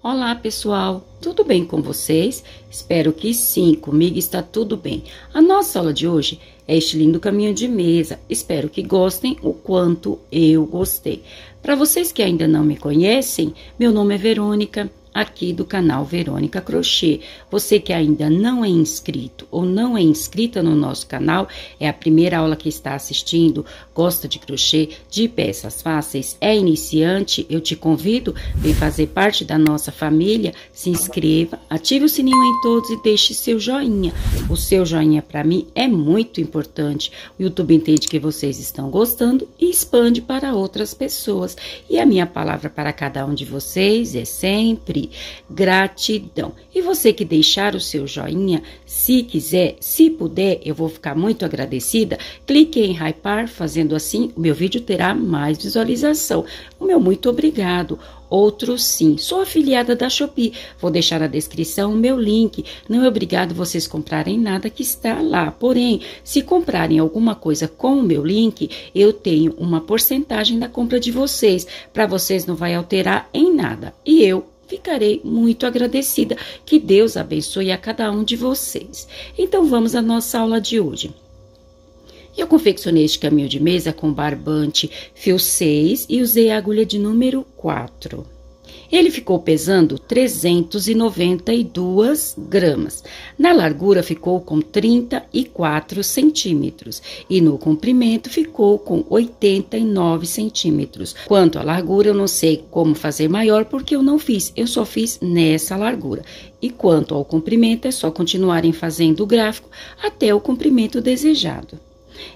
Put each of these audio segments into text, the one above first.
Olá, pessoal, tudo bem com vocês? Espero que sim, comigo está tudo bem. A nossa aula de hoje é este lindo caminho de mesa. Espero que gostem o quanto eu gostei. Para vocês que ainda não me conhecem, meu nome é Verônica, aqui do canal Verônica Crochê. Você que ainda não é inscrito ou não é inscrita no nosso canal, é a primeira aula que está assistindo, gosta de crochê, de peças fáceis, é iniciante, eu te convido, vem fazer parte da nossa família, se inscreva, ative o sininho em todos e deixe seu joinha. O seu joinha para mim é muito importante. O YouTube entende que vocês estão gostando e expande para outras pessoas. E a minha palavra para cada um de vocês é sempre gratidão. E você que deixar o seu joinha, se quiser, se puder, eu vou ficar muito agradecida. Clique em hypar, fazendo assim, o meu vídeo terá mais visualização. O meu muito obrigado. Outro sim, sou afiliada da Shopee, vou deixar na descrição o meu link. Não é obrigado vocês comprarem nada que está lá, porém, se comprarem alguma coisa com o meu link, eu tenho uma porcentagem da compra de vocês, para vocês não vai alterar em nada. E eu ficarei muito agradecida. Que Deus abençoe a cada um de vocês. Então, vamos à nossa aula de hoje. Eu confeccionei este caminho de mesa com barbante fio 6 e usei a agulha de número 4. Ele ficou pesando 392 gramas. Na largura ficou com 34 centímetros e no comprimento ficou com 89 centímetros. Quanto à largura, eu não sei como fazer maior porque eu não fiz, eu só fiz nessa largura. E quanto ao comprimento, é só continuarem fazendo o gráfico até o comprimento desejado.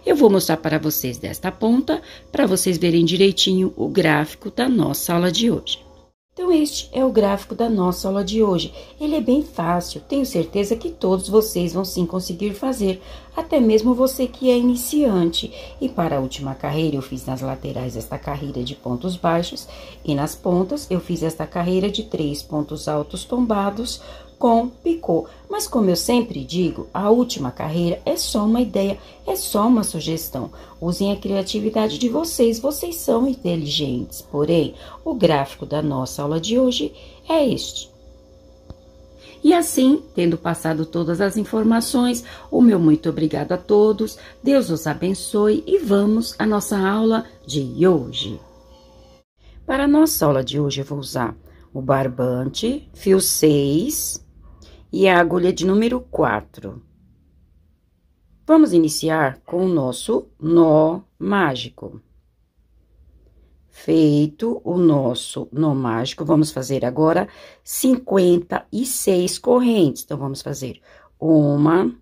Eu vou mostrar para vocês desta ponta, para vocês verem direitinho o gráfico da nossa aula de hoje. Então, este é o gráfico da nossa aula de hoje. Ele é bem fácil, tenho certeza que todos vocês vão sim conseguir fazer, até mesmo você que é iniciante. E para a última carreira, eu fiz nas laterais esta carreira de pontos baixos e nas pontas eu fiz esta carreira de 3 pontos altos tombados com picô. Mas como eu sempre digo, a última carreira é só uma ideia, é só uma sugestão. Usem a criatividade de vocês, vocês são inteligentes. Porém, o gráfico da nossa aula de hoje é este. E assim, tendo passado todas as informações, o meu muito obrigado a todos, Deus os abençoe e vamos à nossa aula de hoje. Para a nossa aula de hoje, eu vou usar o barbante, fio 6 e a agulha de número 4. Vamos iniciar com o nosso nó mágico. Feito o nosso nó mágico, vamos fazer agora 56 correntes. Então, vamos fazer 1,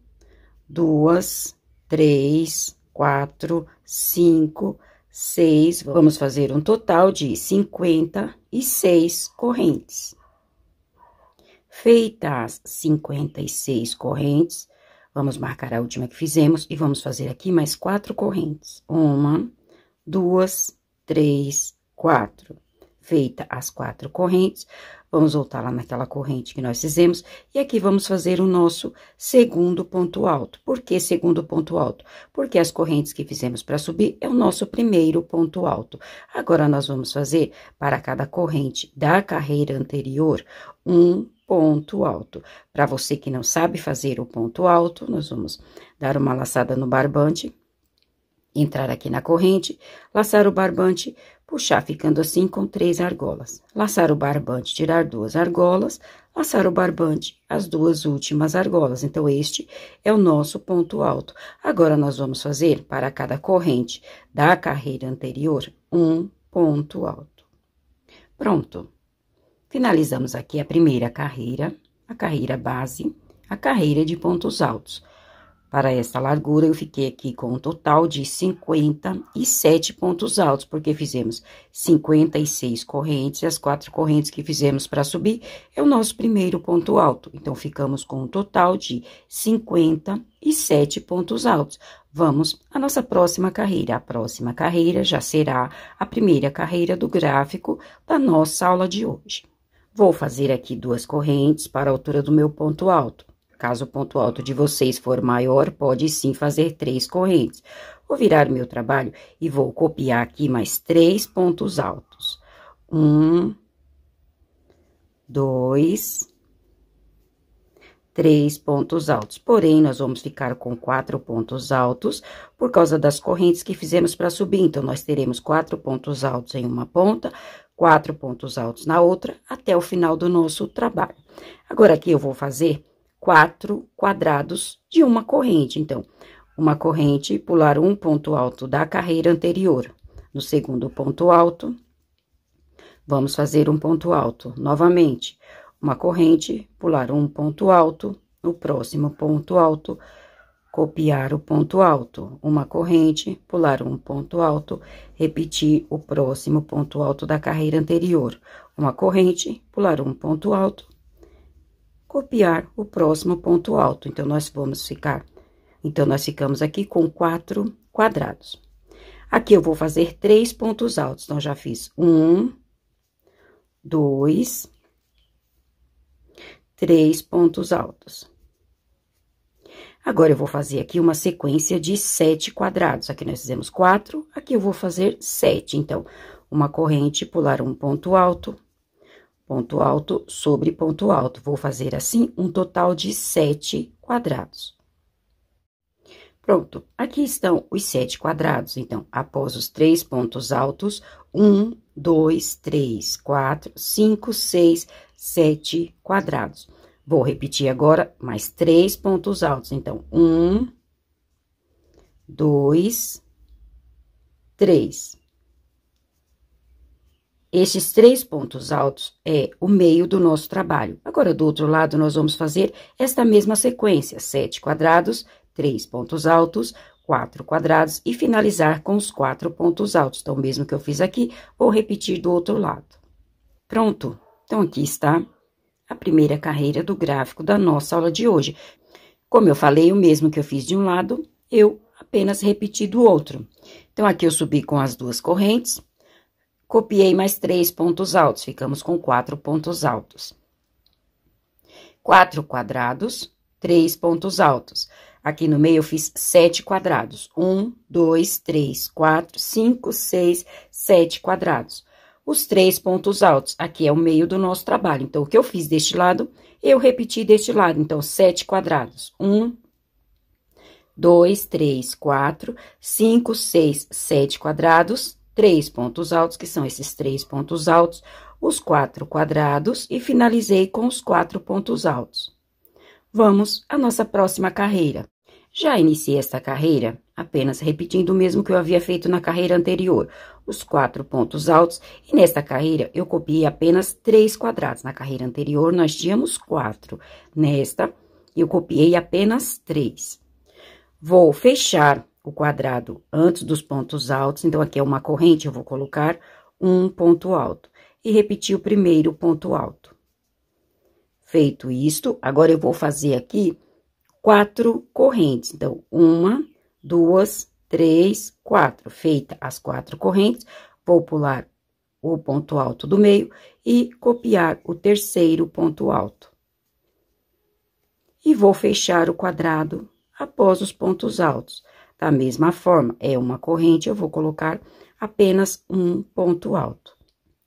2, 3, 4, 5, 6. Vamos fazer um total de 56 correntes. Feitas as 56 correntes, vamos marcar a última que fizemos e vamos fazer aqui mais 4 correntes. 1, 2, 3, 4. Feita as 4 correntes, vamos voltar lá naquela corrente que nós fizemos e aqui vamos fazer o nosso segundo ponto alto. Por que segundo ponto alto? Porque as correntes que fizemos para subir é o nosso primeiro ponto alto. Agora, nós vamos fazer para cada corrente da carreira anterior um ponto alto. Para você que não sabe fazer o ponto alto, nós vamos dar uma laçada no barbante, entrar aqui na corrente, laçar o barbante, puxar ficando assim com 3 argolas. Laçar o barbante, tirar 2 argolas, laçar o barbante, as 2 últimas argolas. Então, este é o nosso ponto alto. Agora, nós vamos fazer para cada corrente da carreira anterior um ponto alto. Pronto. Finalizamos aqui a primeira carreira, a carreira base, a carreira de pontos altos. Para esta largura, eu fiquei aqui com um total de 57 pontos altos, porque fizemos 56 correntes, e as 4 correntes que fizemos para subir é o nosso primeiro ponto alto. Então, ficamos com um total de 57 pontos altos. Vamos à nossa próxima carreira. A próxima carreira já será a primeira carreira do gráfico da nossa aula de hoje. Vou fazer aqui 2 correntes para a altura do meu ponto alto. Caso o ponto alto de vocês for maior, pode sim fazer 3 correntes. Vou virar o meu trabalho e vou copiar aqui mais 3 pontos altos. 1, 2, 3 pontos altos. Porém, nós vamos ficar com 4 pontos altos por causa das correntes que fizemos para subir. Então, nós teremos 4 pontos altos em uma ponta, 4 pontos altos na outra, até o final do nosso trabalho. Agora, aqui eu vou fazer 4 quadrados de uma corrente. Então, uma corrente, pular um ponto alto da carreira anterior. No segundo ponto alto, vamos fazer um ponto alto novamente. Uma corrente, pular um ponto alto, no próximo ponto alto, copiar o ponto alto. Uma corrente, pular um ponto alto, repetir o próximo ponto alto da carreira anterior. Uma corrente, pular um ponto alto, copiar o próximo ponto alto. Então, nós ficamos aqui com 4 quadrados. Aqui eu vou fazer 3 pontos altos. Então, já fiz 1, 2, 3 pontos altos. Agora, eu vou fazer aqui uma sequência de 7 quadrados. Aqui nós fizemos 4, aqui eu vou fazer 7. Então, uma corrente, pular um ponto alto sobre ponto alto. Vou fazer assim um total de 7 quadrados. Pronto, aqui estão os 7 quadrados. Então, após os 3 pontos altos, 1, 2, 3, 4, 5, 6, 7 quadrados. Vou repetir agora mais 3 pontos altos. Então, 1, 2, 3. Estes 3 pontos altos é o meio do nosso trabalho. Agora, do outro lado, nós vamos fazer esta mesma sequência: 7 quadrados, 3 pontos altos, 4 quadrados e finalizar com os 4 pontos altos. Então, o mesmo que eu fiz aqui, vou repetir do outro lado. Pronto. Então, aqui está a primeira carreira do gráfico da nossa aula de hoje. Como eu falei, o mesmo que eu fiz de um lado, eu apenas repeti do outro. Então, aqui eu subi com as 2 correntes, copiei mais 3 pontos altos, ficamos com 4 pontos altos. 4 quadrados, 3 pontos altos. Aqui no meio eu fiz 7 quadrados. 1, 2, 3, 4, 5, 6, 7 quadrados. Os 3 pontos altos, aqui é o meio do nosso trabalho. Então, o que eu fiz deste lado, eu repeti deste lado. Então, 7 quadrados. 1, 2, 3, 4, 5, 6, 7 quadrados. 3 pontos altos, que são esses 3 pontos altos. Os 4 quadrados e finalizei com os 4 pontos altos. Vamos à nossa próxima carreira. Já iniciei esta carreira apenas repetindo o mesmo que eu havia feito na carreira anterior, os 4 pontos altos, e nesta carreira eu copiei apenas 3 quadrados. Na carreira anterior nós tínhamos 4, nesta eu copiei apenas 3. Vou fechar o quadrado antes dos pontos altos, então aqui é uma corrente, eu vou colocar um ponto alto e repetir o primeiro ponto alto. Feito isto, agora eu vou fazer aqui 4 correntes. Então, 1, 2, 3, 4. Feita as 4 correntes, vou pular o ponto alto do meio e copiar o terceiro ponto alto. E vou fechar o quadrado após os pontos altos. Da mesma forma, é uma corrente, eu vou colocar apenas um ponto alto.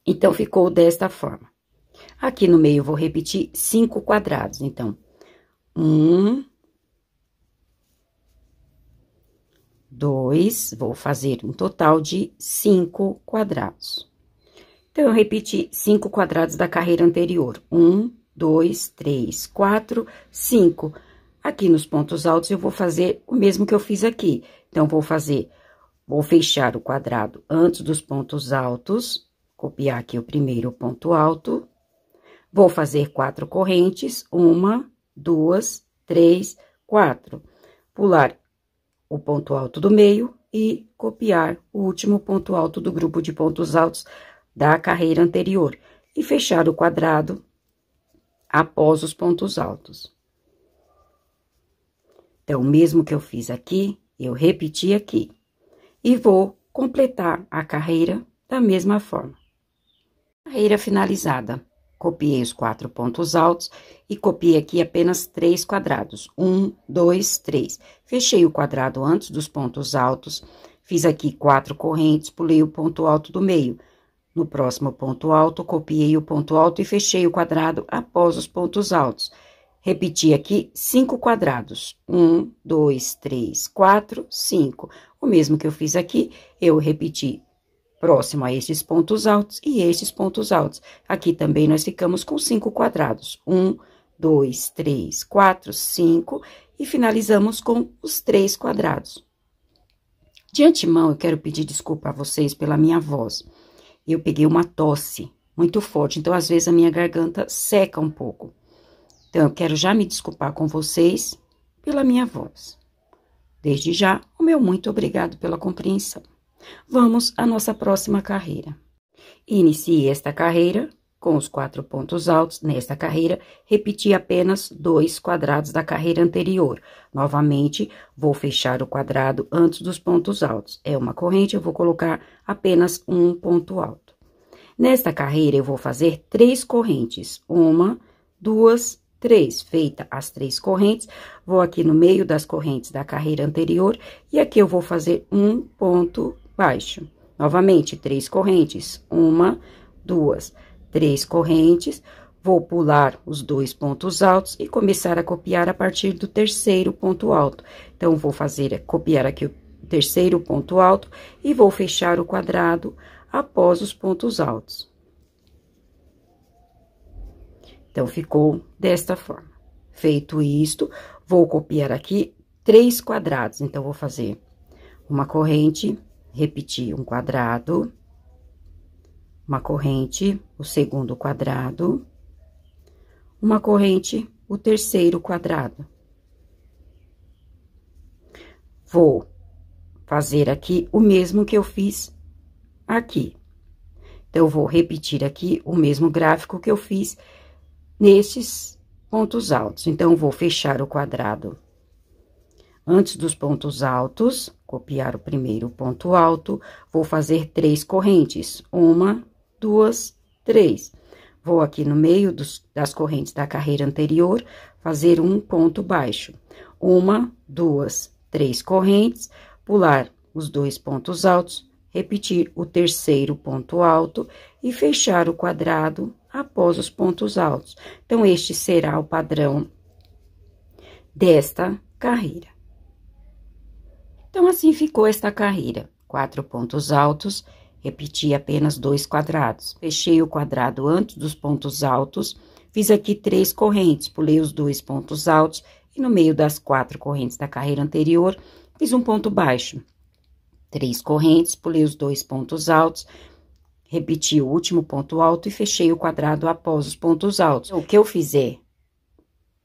Então, ficou desta forma. Aqui no meio, eu vou repetir 5 quadrados. Então, 1, 2, vou fazer um total de 5 quadrados. Então, eu repeti 5 quadrados da carreira anterior. 1, 2, 3, 4, 5. Aqui nos pontos altos, eu vou fazer o mesmo que eu fiz aqui. Então, vou fechar o quadrado antes dos pontos altos, copiar aqui o primeiro ponto alto. Vou fazer 4 correntes, 1, 2, 3, 4. Pular o ponto alto do meio e copiar o último ponto alto do grupo de pontos altos da carreira anterior. E fechar o quadrado após os pontos altos. Então, o mesmo que eu fiz aqui, eu repeti aqui. E vou completar a carreira da mesma forma. Carreira finalizada. Copiei os 4 pontos altos e copiei aqui apenas 3 quadrados. 1, 2, 3. Fechei o quadrado antes dos pontos altos, fiz aqui 4 correntes, pulei o ponto alto do meio. No próximo ponto alto, copiei o ponto alto e fechei o quadrado após os pontos altos. Repeti aqui 5 quadrados. 1, 2, 3, 4, 5. O mesmo que eu fiz aqui, eu repeti próximo a estes pontos altos e estes pontos altos. Aqui também nós ficamos com 5 quadrados. 1, 2, 3, 4, 5 e finalizamos com os 3 quadrados. De antemão, eu quero pedir desculpa a vocês pela minha voz. Eu peguei uma tosse muito forte, então às vezes a minha garganta seca um pouco. Então, eu quero já me desculpar com vocês pela minha voz. Desde já, o meu muito obrigado pela compreensão. Vamos à nossa próxima carreira. Iniciei esta carreira com os 4 pontos altos. Nesta carreira, repeti apenas 2 quadrados da carreira anterior. Novamente, vou fechar o quadrado antes dos pontos altos. É uma corrente, eu vou colocar apenas um ponto alto. Nesta carreira, eu vou fazer 3 correntes. 1, 2, 3. Feita as 3 correntes, vou aqui no meio das correntes da carreira anterior e aqui eu vou fazer um ponto baixo. Novamente, 3 correntes. 1, 2, 3 correntes. Vou pular os 2 pontos altos e começar a copiar a partir do terceiro ponto alto. Então, vou copiar aqui o terceiro ponto alto e vou fechar o quadrado após os pontos altos. Então, ficou desta forma. Feito isto, vou copiar aqui 3 quadrados. Então, vou fazer uma corrente, repetir um quadrado, uma corrente, o segundo quadrado, uma corrente, o terceiro quadrado. Vou fazer aqui o mesmo que eu fiz aqui. Então, eu vou repetir aqui o mesmo gráfico que eu fiz nesses pontos altos. Então, vou fechar o quadrado antes dos pontos altos, copiar o primeiro ponto alto, vou fazer 3 correntes. 1, 2, 3. Vou aqui no meio das correntes da carreira anterior, fazer um ponto baixo. 1, 2, 3 correntes, pular os 2 pontos altos, repetir o terceiro ponto alto e fechar o quadrado após os pontos altos. Então, este será o padrão desta carreira. Então, assim ficou esta carreira. 4 pontos altos, repeti apenas 2 quadrados. Fechei o quadrado antes dos pontos altos, fiz aqui 3 correntes, pulei os 2 pontos altos e no meio das 4 correntes da carreira anterior, fiz um ponto baixo. 3 correntes, pulei os 2 pontos altos, repeti o último ponto alto e fechei o quadrado após os pontos altos. O que eu fizer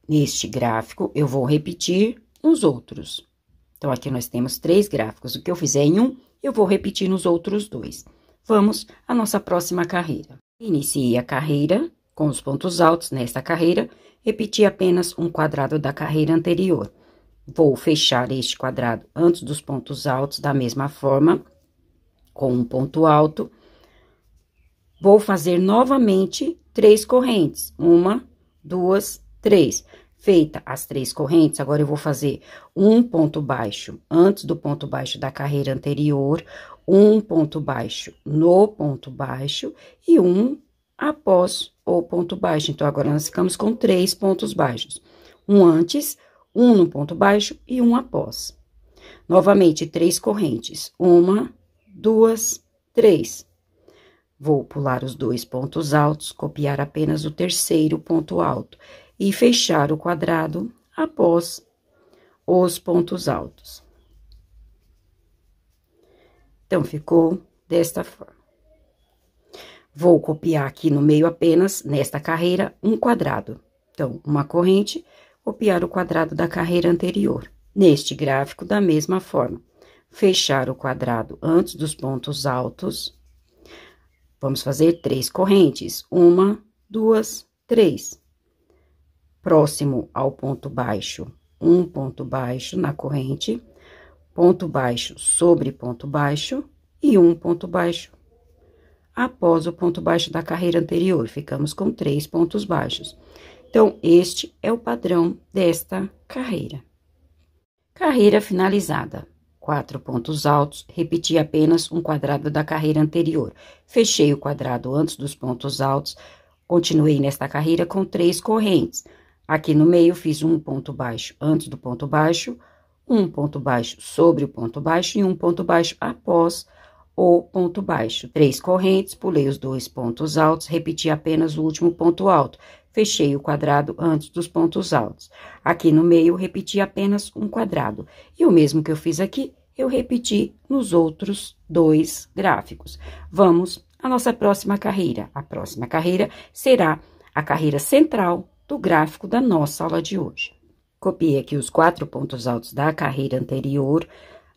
neste gráfico, eu vou repetir nos outros. Então, aqui nós temos 3 gráficos. O que eu fizer em um, eu vou repetir nos outros 2. Vamos à nossa próxima carreira. Iniciei a carreira com os pontos altos. Nesta carreira, repeti apenas um quadrado da carreira anterior. Vou fechar este quadrado antes dos pontos altos, da mesma forma, com um ponto alto. Vou fazer novamente 3 correntes. 1, 2, 3. Feita as 3 correntes, agora eu vou fazer um ponto baixo antes do ponto baixo da carreira anterior, um ponto baixo no ponto baixo e um após o ponto baixo. Então, agora nós ficamos com 3 pontos baixos. Um antes, um no ponto baixo e um após. Novamente, 3 correntes. 1, 2, 3. Vou pular os 2 pontos altos, copiar apenas o terceiro ponto alto e fechar o quadrado após os pontos altos. Então, ficou desta forma. Vou copiar aqui no meio apenas, nesta carreira, um quadrado. Então, uma corrente, copiar o quadrado da carreira anterior. Neste gráfico, da mesma forma. Fechar o quadrado antes dos pontos altos. Vamos fazer 3 correntes. 1, 2, 3. Próximo ao ponto baixo, um ponto baixo na corrente, ponto baixo sobre ponto baixo e um ponto baixo após o ponto baixo da carreira anterior. Ficamos com 3 pontos baixos. Então, este é o padrão desta carreira. Carreira finalizada. 4 pontos altos, repeti apenas um quadrado da carreira anterior. Fechei o quadrado antes dos pontos altos, continuei nesta carreira com 3 correntes. Aqui no meio, fiz um ponto baixo antes do ponto baixo, um ponto baixo sobre o ponto baixo e um ponto baixo após o ponto baixo. 3 correntes, pulei os 2 pontos altos, repeti apenas o último ponto alto. Fechei o quadrado antes dos pontos altos. Aqui no meio, repeti apenas um quadrado. E o mesmo que eu fiz aqui, eu repeti nos outros 2 gráficos. Vamos à nossa próxima carreira. A próxima carreira será a carreira central do gráfico da nossa aula de hoje. Copiei aqui os 4 pontos altos da carreira anterior.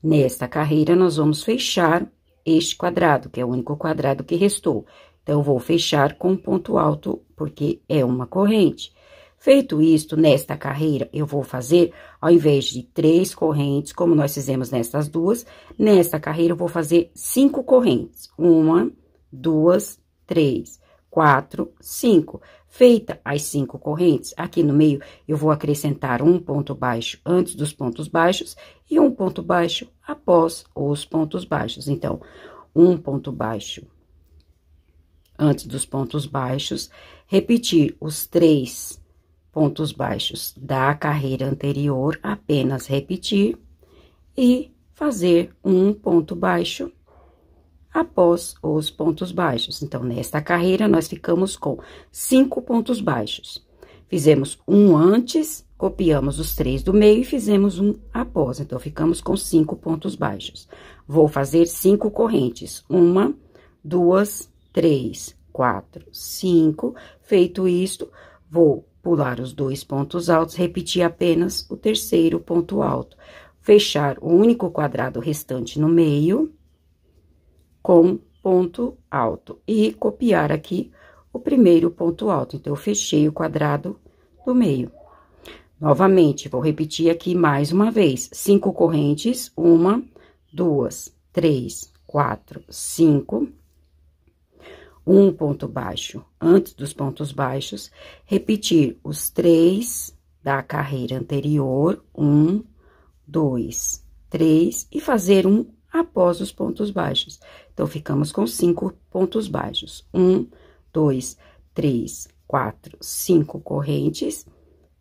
Nesta carreira, nós vamos fechar este quadrado, que é o único quadrado que restou. Então, eu vou fechar com um ponto alto, porque é uma corrente. Feito isto, nesta carreira, eu vou fazer, ao invés de 3 correntes, como nós fizemos nessas duas, nesta carreira, eu vou fazer 5 correntes. 1, 2, 3, 4, 5. Feita as 5 correntes, aqui no meio, eu vou acrescentar um ponto baixo antes dos pontos baixos e um ponto baixo após os pontos baixos. Então, um ponto baixo antes dos pontos baixos, repetir os 3 pontos baixos da carreira anterior, apenas repetir, e fazer um ponto baixo após os pontos baixos. Então, nesta carreira, nós ficamos com 5 pontos baixos. Fizemos um antes, copiamos os 3 do meio e fizemos um após. Então, ficamos com 5 pontos baixos. Vou fazer 5 correntes. 1, 2, 3, 4, 5. Feito isto, vou pular os 2 pontos altos, repetir apenas o terceiro ponto alto. Fechar o único quadrado restante no meio com ponto alto e copiar aqui o primeiro ponto alto. Então, eu fechei o quadrado do meio. Novamente, vou repetir aqui mais uma vez. 5 correntes, 1, 2, 3, 4, 5. Um ponto baixo antes dos pontos baixos. Repetir os 3 da carreira anterior. 1, 2, 3. E fazer um após os pontos baixos. Então, ficamos com 5 pontos baixos. 1, 2, 3, 4, 5 correntes.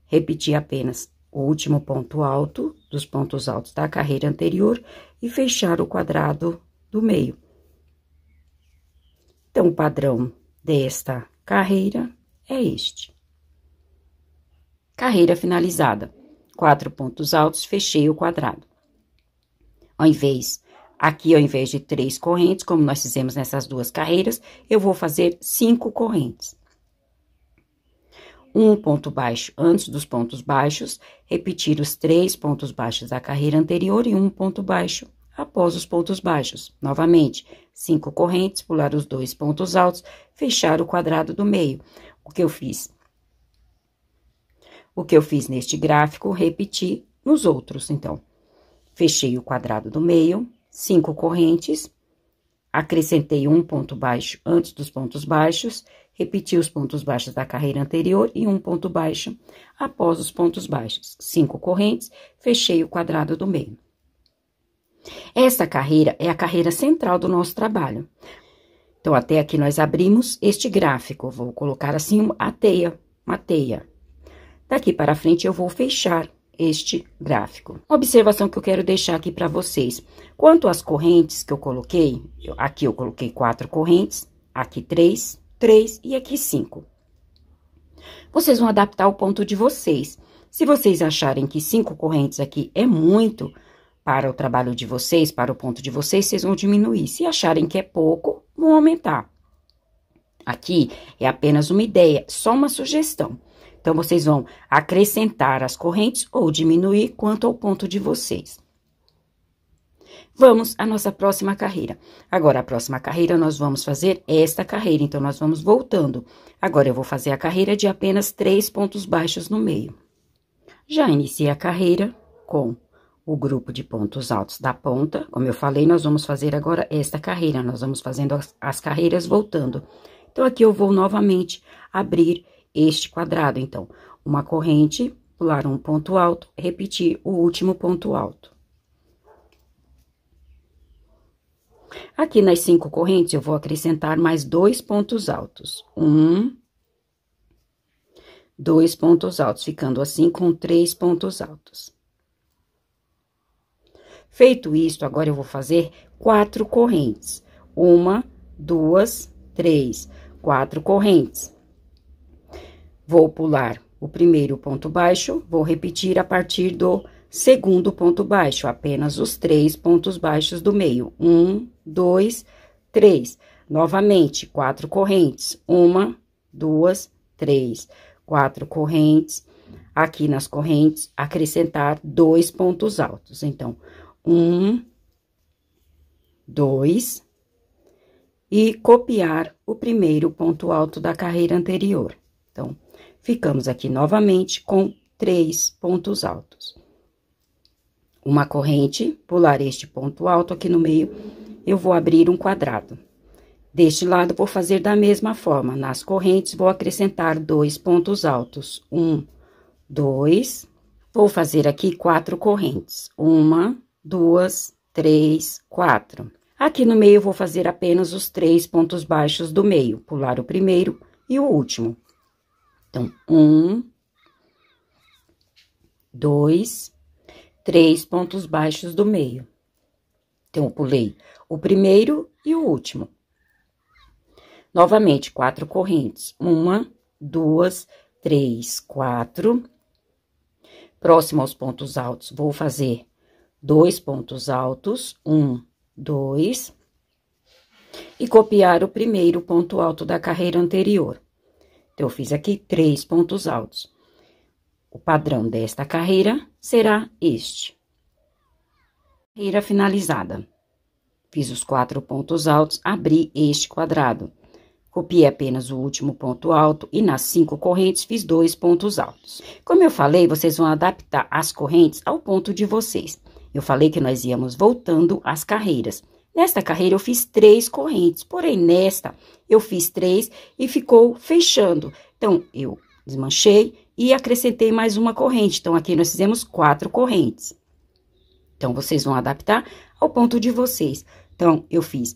Repetir apenas o último ponto alto dos pontos altos da carreira anterior e fechar o quadrado do meio. Então, o padrão desta carreira é este. Carreira finalizada. 4 pontos altos, fechei o quadrado. Aqui, ao invés de 3 correntes, como nós fizemos nessas duas carreiras, eu vou fazer 5 correntes. Um ponto baixo antes dos pontos baixos, repetir os 3 pontos baixos da carreira anterior e um ponto baixo após os pontos baixos. Novamente, 5 correntes, pular os 2 pontos altos, fechar o quadrado do meio. O que eu fiz? O que eu fiz neste gráfico, repeti nos outros. Então, fechei o quadrado do meio, 5 correntes, acrescentei um ponto baixo antes dos pontos baixos, repeti os pontos baixos da carreira anterior e um ponto baixo após os pontos baixos. 5 correntes, fechei o quadrado do meio. Esta carreira é a carreira central do nosso trabalho. Então, até aqui nós abrimos este gráfico. Vou colocar assim uma teia. Daqui para frente, eu vou fechar este gráfico. Observação que eu quero deixar aqui para vocês. Quanto às correntes que eu coloquei, aqui eu coloquei 4 correntes, aqui 3 e aqui 5. Vocês vão adaptar o ponto de vocês. Se vocês acharem que 5 correntes aqui é muito para o trabalho de vocês, para o ponto de vocês, vocês vão diminuir. Se acharem que é pouco, vão aumentar. Aqui é apenas uma ideia, só uma sugestão. Então, vocês vão acrescentar as correntes ou diminuir quanto ao ponto de vocês. Vamos à nossa próxima carreira. Agora, a próxima carreira, nós vamos fazer esta carreira. Então, nós vamos voltando. Agora, eu vou fazer a carreira de apenas 3 pontos baixos no meio. Já iniciei a carreira com o grupo de pontos altos da ponta. Como eu falei, nós vamos fazer agora esta carreira. Nós vamos fazendo as carreiras voltando. Então, aqui eu vou novamente abrir este quadrado. Então, uma corrente, pular um ponto alto, repetir o último ponto alto. Aqui nas 5 correntes, eu vou acrescentar mais 2 pontos altos. 1, 2 pontos altos, ficando assim com 3 pontos altos. Feito isto, agora eu vou fazer 4 correntes. 1, 2, 3, 4 correntes. Vou pular o primeiro ponto baixo, vou repetir a partir do segundo ponto baixo, apenas os 3 pontos baixos do meio. 1, 2, 3. Novamente, 4 correntes. 1, 2, 3. 4 correntes. Aqui nas correntes, acrescentar 2 pontos altos. Então, 1, 2, e copiar o primeiro ponto alto da carreira anterior. Então, ficamos aqui novamente com 3 pontos altos. Uma corrente, pular este ponto alto aqui no meio, eu vou abrir um quadrado. Deste lado, vou fazer da mesma forma. Nas correntes, vou acrescentar 2 pontos altos. 1, 2. Vou fazer aqui 4 correntes. 1, 2, 3, 4. Aqui no meio, eu vou fazer apenas os 3 pontos baixos do meio. Pular o primeiro e o último. Então, 1, 2, 3 pontos baixos do meio. Então, eu pulei o primeiro e o último. Novamente, 4 correntes. 1, 2, 3, 4. Próximo aos pontos altos, vou fazer 2 pontos altos. 1, 2. E copiar o primeiro ponto alto da carreira anterior. Então, eu fiz aqui 3 pontos altos. O padrão desta carreira será este. Carreira finalizada. Fiz os 4 pontos altos, abri este quadrado. Copiei apenas o último ponto alto e nas 5 correntes fiz 2 pontos altos. Como eu falei, vocês vão adaptar as correntes ao ponto de vocês. Eu falei que nós íamos voltando às carreiras. Nesta carreira eu fiz 3 correntes, porém nesta eu fiz 3 e ficou fechando. Então, eu desmanchei e acrescentei mais uma corrente. Então, aqui nós fizemos 4 correntes. Então, vocês vão adaptar ao ponto de vocês. Então, eu fiz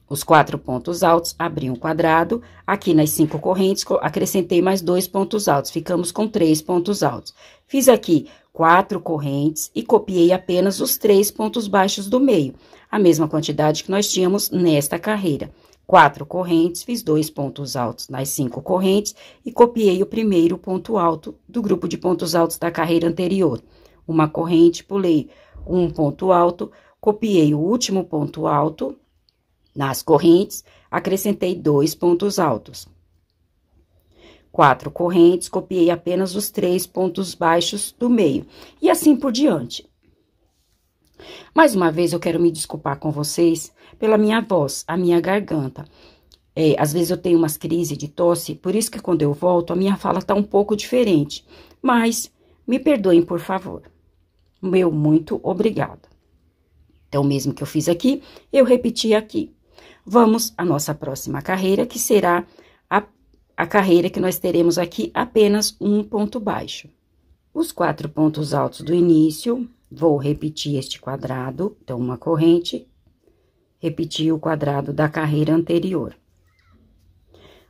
os 4 pontos altos, abri um quadrado. Aqui nas 5 correntes, acrescentei mais 2 pontos altos. Ficamos com 3 pontos altos. Fiz aqui 4 correntes e copiei apenas os 3 pontos baixos do meio. A mesma quantidade que nós tínhamos nesta carreira. 4 correntes, fiz 2 pontos altos nas 5 correntes e copiei o primeiro ponto alto do grupo de pontos altos da carreira anterior. Uma corrente, pulei um ponto alto, copiei o último ponto alto. Nas correntes, acrescentei 2 pontos altos. 4 correntes, copiei apenas os 3 pontos baixos do meio. E assim por diante. Mais uma vez, eu quero me desculpar com vocês pela minha voz, a minha garganta. Às vezes eu tenho umas crises de tosse, por isso que quando eu volto, a minha fala tá um pouco diferente. Mas, me perdoem, por favor. Meu muito obrigada. Então, mesmo que eu fiz aqui, eu repeti aqui. Vamos à nossa próxima carreira, que será a carreira que nós teremos aqui apenas um ponto baixo. Os 4 pontos altos do início, vou repetir este quadrado, então, uma corrente, repetir o quadrado da carreira anterior.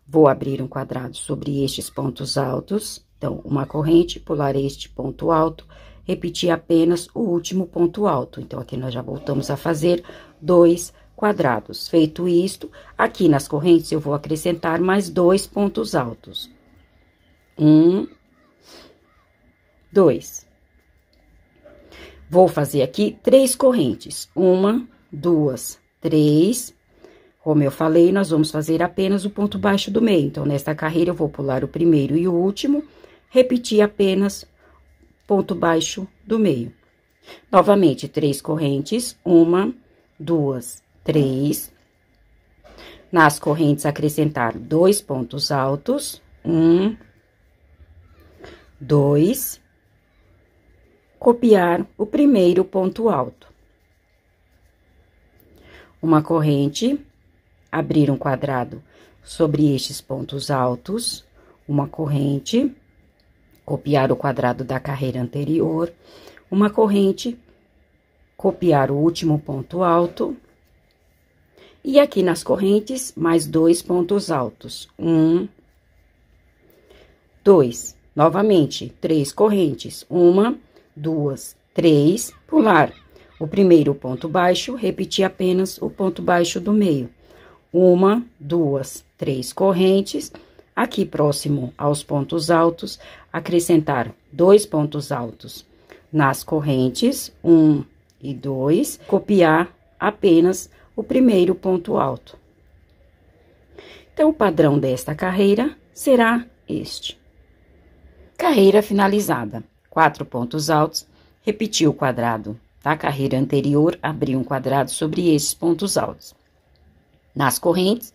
Vou abrir um quadrado sobre estes pontos altos, então, uma corrente, pular este ponto alto, repetir apenas o último ponto alto. Então, aqui nós já voltamos a fazer 2 quadrados. Feito isto, aqui nas correntes eu vou acrescentar mais 2 pontos altos. 1, 2. Vou fazer aqui 3 correntes. 1, 2, 3. Como eu falei, nós vamos fazer apenas o ponto baixo do meio. Então, nesta carreira, eu vou pular o primeiro e o último, repetir apenas ponto baixo do meio. Novamente, 3 correntes. 1, 2, 3. Nas correntes, acrescentar 2 pontos altos. 1, 2. Copiar o primeiro ponto alto. Uma corrente, abrir um quadrado sobre estes pontos altos. Uma corrente, copiar o quadrado da carreira anterior. Uma corrente, copiar o último ponto alto. E aqui nas correntes, mais 2 pontos altos. 1, 2. Novamente, 3 correntes. 1, 2, 3, pular. O primeiro ponto baixo, repetir apenas o ponto baixo do meio. 1, 2, 3 correntes. Aqui, próximo aos pontos altos, acrescentar 2 pontos altos. Nas correntes, 1 e 2, copiar apenas o primeiro ponto alto. Então, o padrão desta carreira será este. Carreira finalizada. 4 pontos altos, repetir o quadrado da carreira anterior, abrir um quadrado sobre esses pontos altos. Nas correntes,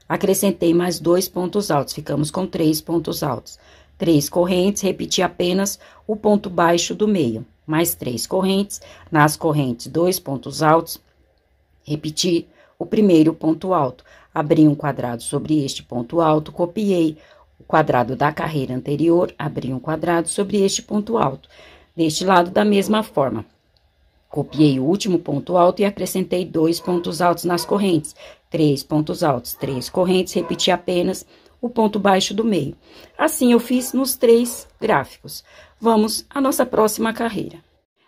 acrescentei mais 2 pontos altos, ficamos com 3 pontos altos. 3 correntes, repetir apenas o ponto baixo do meio. Mais 3 correntes, nas correntes, 2 pontos altos, repetir o primeiro ponto alto. Abri um quadrado sobre este ponto alto, copiei o quadrado da carreira anterior, abri um quadrado sobre este ponto alto. Deste lado, da mesma forma. Copiei o último ponto alto e acrescentei 2 pontos altos nas correntes. 3 pontos altos, 3 correntes, repeti apenas o ponto baixo do meio. Assim, eu fiz nos 3 gráficos. Vamos à nossa próxima carreira.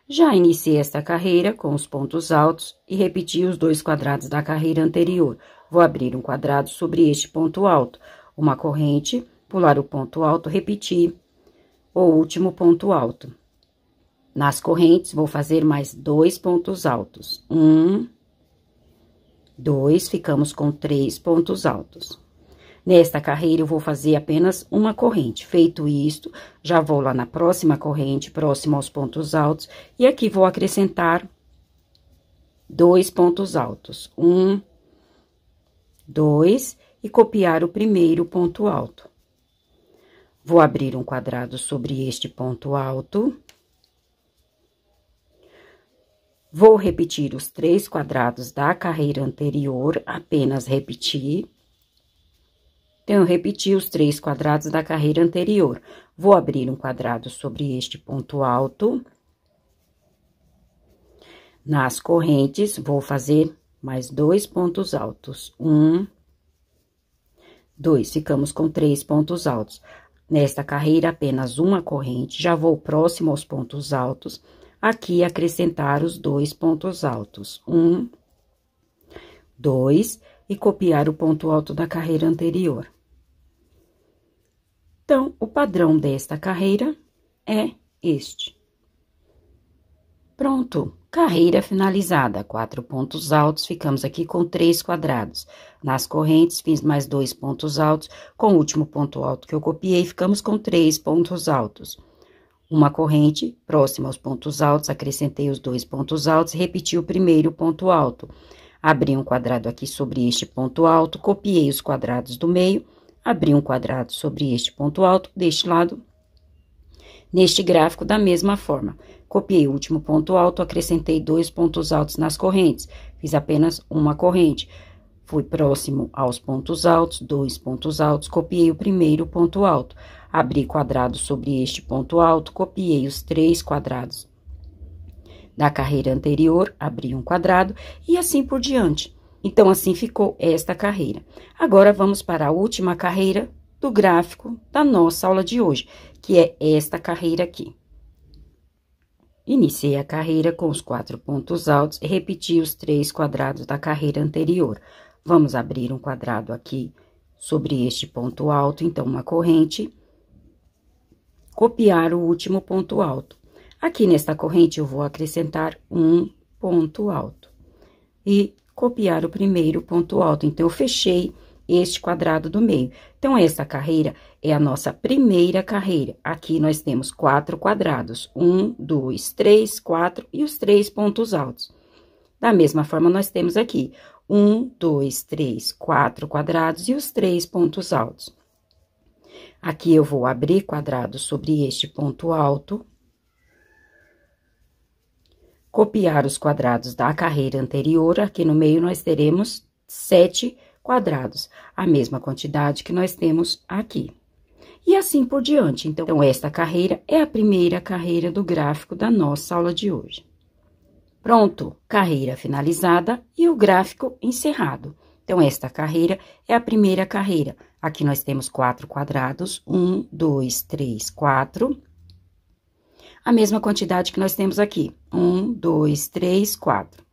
Já iniciei esta carreira com os pontos altos e repeti os 2 quadrados da carreira anterior. Vou abrir um quadrado sobre este ponto alto. Uma corrente, pular o ponto alto, repetir o último ponto alto. Nas correntes, vou fazer mais 2 pontos altos. 1, 2, ficamos com 3 pontos altos. Nesta carreira, eu vou fazer apenas uma corrente. Feito isto, já vou lá na próxima corrente, próximo aos pontos altos, e aqui vou acrescentar 2 pontos altos. 1, 2, e copiar o primeiro ponto alto. Vou abrir um quadrado sobre este ponto alto. Vou repetir os 3 quadrados da carreira anterior, apenas repetir. Então, eu repeti os 3 quadrados da carreira anterior. Vou abrir um quadrado sobre este ponto alto. Nas correntes, vou fazer mais 2 pontos altos. 1, 2, ficamos com 3 pontos altos. Nesta carreira, apenas uma corrente, já vou próximo aos pontos altos. Aqui, acrescentar os 2 pontos altos. 1, 2, e copiar o ponto alto da carreira anterior. Então, o padrão desta carreira é este. Pronto, carreira finalizada. 4 pontos altos, ficamos aqui com 3 quadrados. Nas correntes, fiz mais 2 pontos altos. Com o último ponto alto que eu copiei, ficamos com 3 pontos altos. Uma corrente, próxima aos pontos altos, acrescentei os 2 pontos altos, repeti o primeiro ponto alto. Abri um quadrado aqui sobre este ponto alto, copiei os quadrados do meio, abri um quadrado sobre este ponto alto, deste lado, neste gráfico, da mesma forma. Copiei o último ponto alto, acrescentei 2 pontos altos nas correntes, fiz apenas uma corrente. Fui próximo aos pontos altos, 2 pontos altos, copiei o primeiro ponto alto. Abri quadrado sobre este ponto alto, copiei os 3 quadrados da carreira anterior, abri um quadrado e assim por diante. Então, assim ficou esta carreira. Agora, vamos para a última carreira do gráfico da nossa aula de hoje, que é esta carreira aqui. Iniciei a carreira com os 4 pontos altos e repeti os 3 quadrados da carreira anterior. Vamos abrir um quadrado aqui sobre este ponto alto, então, uma corrente. Copiar o último ponto alto. Aqui nesta corrente, eu vou acrescentar um ponto alto. E copiar o primeiro ponto alto. Então, eu fechei este quadrado do meio. Então, essa carreira é a nossa primeira carreira. Aqui, nós temos 4 quadrados. 1, 2, 3, 4 e os 3 pontos altos. Da mesma forma, nós temos aqui 1, 2, 3, 4 quadrados e os 3 pontos altos. Aqui, eu vou abrir quadrado sobre este ponto alto. Copiar os quadrados da carreira anterior. Aqui no meio, nós teremos 7 quadrados. A mesma quantidade que nós temos aqui. E assim por diante. Então, esta carreira é a primeira carreira do gráfico da nossa aula de hoje. Pronto, carreira finalizada e o gráfico encerrado. Então, esta carreira é a primeira carreira. Aqui nós temos 4 quadrados, 1, 2, 3, 4. A mesma quantidade que nós temos aqui, 1, 2, 3, 4.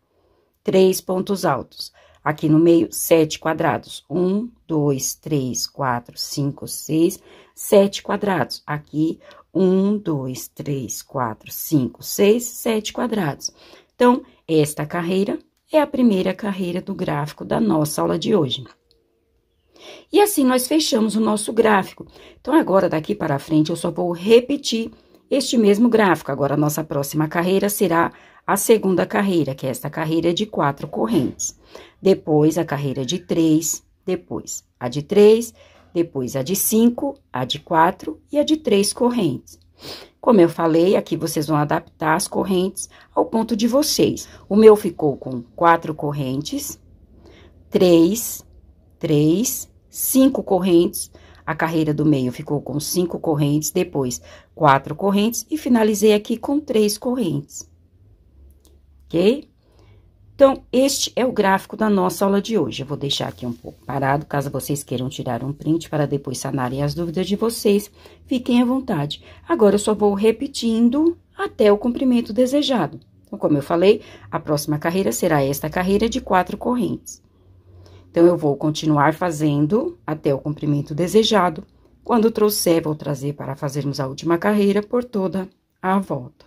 3 pontos altos. Aqui no meio, 7 quadrados, 1, 2, 3, 4, 5, 6, 7 quadrados. Aqui, 1, 2, 3, 4, 5, 6, 7 quadrados. Então, esta carreira é a primeira carreira do gráfico da nossa aula de hoje. E assim, nós fechamos o nosso gráfico. Então, agora, daqui para frente, eu só vou repetir este mesmo gráfico. Agora, a nossa próxima carreira será a segunda carreira, que é esta carreira de 4 correntes. Depois, a carreira de 3, depois a de 3, depois a de 5, a de 4 e a de 3 correntes. Como eu falei, aqui vocês vão adaptar as correntes ao ponto de vocês. O meu ficou com 4 correntes, 3, 5 correntes. A carreira do meio ficou com 5 correntes, depois 4 correntes e finalizei aqui com 3 correntes. Ok? Então, este é o gráfico da nossa aula de hoje. Eu vou deixar aqui um pouco parado, caso vocês queiram tirar um print para depois sanarem as dúvidas de vocês, fiquem à vontade. Agora, eu só vou repetindo até o comprimento desejado. Então, como eu falei, a próxima carreira será esta carreira de 4 correntes. Então, eu vou continuar fazendo até o comprimento desejado. Quando trouxer, vou trazer para fazermos a última carreira por toda a volta.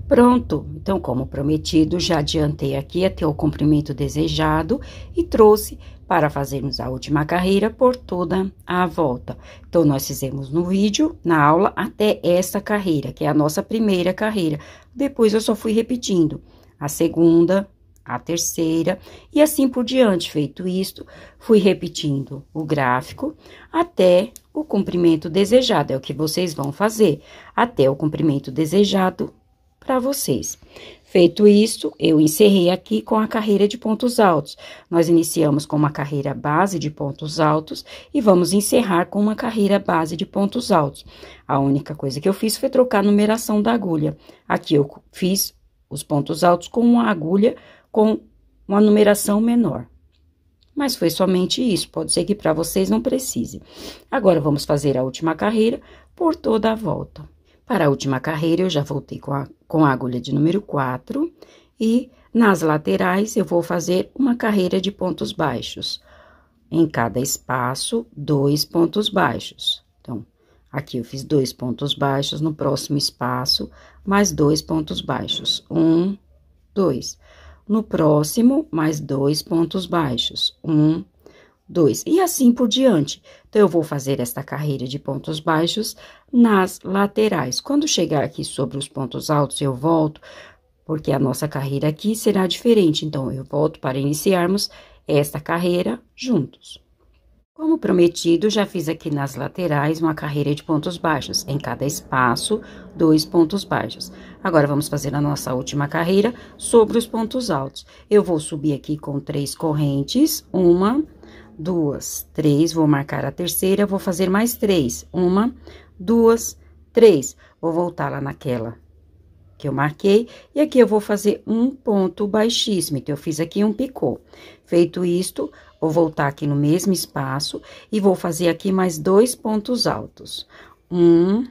Pronto, então, como prometido, já adiantei aqui até o comprimento desejado e trouxe para fazermos a última carreira por toda a volta. Então, nós fizemos no vídeo, na aula, até essa carreira, que é a nossa primeira carreira. Depois, eu só fui repetindo a segunda, a terceira e assim por diante. Feito isto, fui repetindo o gráfico até o comprimento desejado. É o que vocês vão fazer, até o comprimento desejado para vocês. Feito isso, eu encerrei aqui com a carreira de pontos altos. Nós iniciamos com uma carreira base de pontos altos e vamos encerrar com uma carreira base de pontos altos. A única coisa que eu fiz foi trocar a numeração da agulha. Aqui eu fiz os pontos altos com uma agulha com uma numeração menor. Mas foi somente isso, pode ser que para vocês não precise. Agora, vamos fazer a última carreira por toda a volta. Para a última carreira, eu já voltei com a agulha de número 4 e nas laterais eu vou fazer uma carreira de pontos baixos. Em cada espaço, 2 pontos baixos. Então, aqui eu fiz 2 pontos baixos, no próximo espaço, mais 2 pontos baixos. 1, 2. No próximo, mais 2 pontos baixos. 1, 2, e assim por diante. Então, eu vou fazer esta carreira de pontos baixos nas laterais. Quando chegar aqui sobre os pontos altos, eu volto, porque a nossa carreira aqui será diferente. Então, eu volto para iniciarmos esta carreira juntos. Como prometido, já fiz aqui nas laterais uma carreira de pontos baixos. Em cada espaço, 2 pontos baixos. Agora, vamos fazer a nossa última carreira sobre os pontos altos. Eu vou subir aqui com 3 correntes, 1, 2, 3, vou marcar a terceira, vou fazer mais 3, 1, 2, 3, vou voltar lá naquela que eu marquei, e aqui eu vou fazer um ponto baixíssimo, então, eu fiz aqui um picô. Feito isto, vou voltar aqui no mesmo espaço, e vou fazer aqui mais 2 pontos altos. No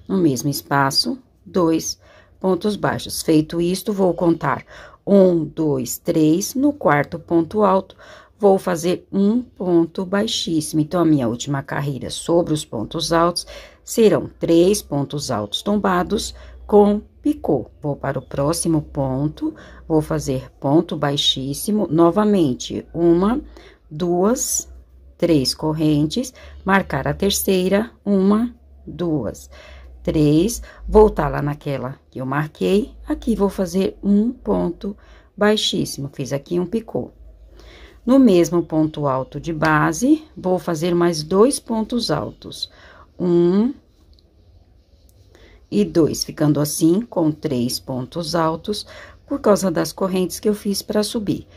mesmo espaço, 2 pontos baixos. Feito isto, vou contar 1, 2, 3, no quarto ponto alto, vou fazer um ponto baixíssimo. Então, a minha última carreira sobre os pontos altos serão 3 pontos altos tombados com picô. Vou para o próximo ponto, vou fazer ponto baixíssimo, novamente, 1, 2, 3 correntes, marcar a terceira, 1, 2, 3, voltar lá naquela que eu marquei, aqui vou fazer um ponto baixíssimo, fiz aqui um picô. No mesmo ponto alto de base, vou fazer mais 2 pontos altos, 1 e 2, ficando assim com 3 pontos altos, por causa das correntes que eu fiz para subir.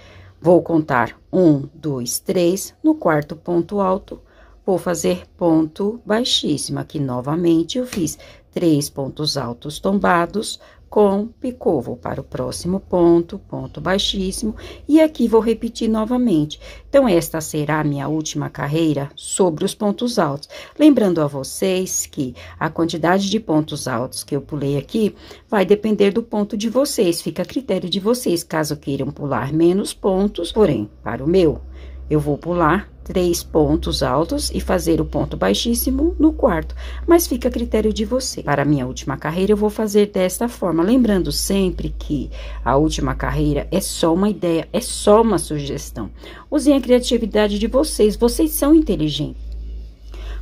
Vou contar 1, 2, 3, no quarto ponto alto, vou fazer ponto baixíssimo. Aqui, novamente, eu fiz 3 pontos altos tombados com picô. Vou para o próximo ponto, ponto baixíssimo, e aqui vou repetir novamente. Então, esta será a minha última carreira sobre os pontos altos. Lembrando a vocês que a quantidade de pontos altos que eu pulei aqui vai depender do ponto de vocês, fica a critério de vocês, caso queiram pular menos pontos, porém, para o meu, eu vou pular 3 pontos altos e fazer o ponto baixíssimo no quarto, mas fica a critério de você. Para a minha última carreira, eu vou fazer desta forma, lembrando sempre que a última carreira é só uma ideia, é só uma sugestão. Usem a criatividade de vocês, vocês são inteligentes.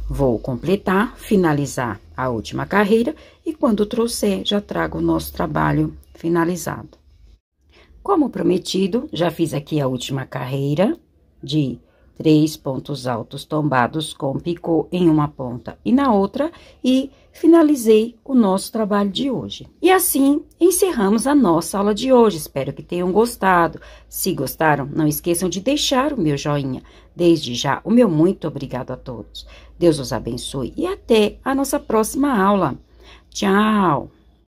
Vou completar, finalizar a última carreira e quando trouxer, já trago o nosso trabalho finalizado. Como prometido, já fiz aqui a última carreira de 3 pontos altos tombados com picô em uma ponta e na outra, e finalizei o nosso trabalho de hoje. E assim, encerramos a nossa aula de hoje. Espero que tenham gostado. Se gostaram, não esqueçam de deixar o meu joinha. Desde já, o meu muito obrigado a todos. Deus os abençoe e até a nossa próxima aula. Tchau!